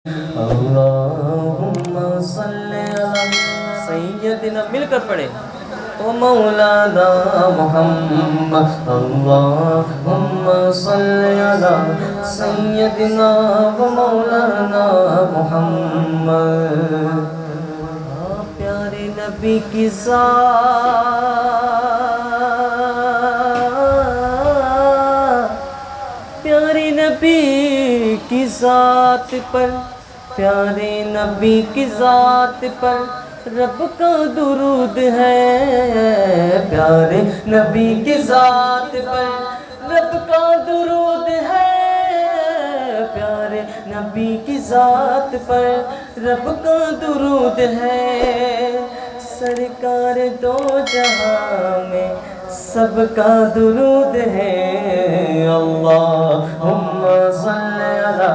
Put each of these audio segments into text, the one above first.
اللہم صلی علی سیدنا، مل کر پڑھیں، و مولانا محمد، اللہم صلی علی سیدنا و مولانا محمد۔ پیارے نبی کی ذات، پیارے نبی کی ذات پر، پیارے نبی کی ذات پر رب کا درود ہے، پیارے نبی کی ذات پر رب کا درود ہے، پیارے نبی کی ذات پر رب کا درود ہے، سرکار دو جہاں میں سب کا درود ہے۔ اللہم صلی علی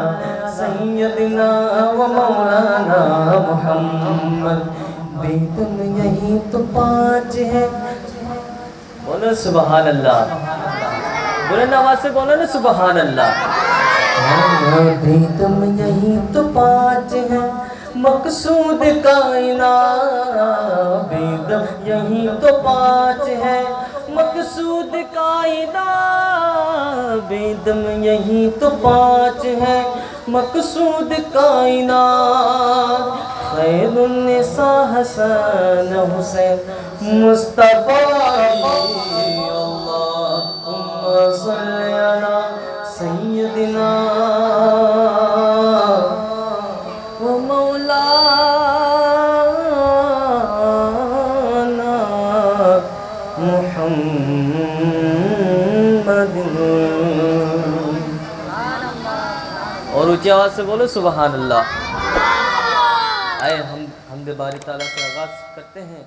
سیدنا و مولانا محمد۔ بیتم یہی تو پانچ ہے، بولو سبحان اللہ، بلند آواز سے بولو نا سبحان اللہ۔ بیتم یہی تو پانچ ہے مقصود کائنات، بیتم یہی تو پانچ ہے مقصود کائنات، بیتم یہی تو پانچ ہے مقصود کائنات، خیر النساء حسن حسین مصطفیٰ، اللہم صلی علی سیدنا و مولانا محمد۔ اور اونچی آواز سے بولو سبحان اللہ۔ آئے ہم حمد باری تعالیٰ سے آغاز کرتے ہیں۔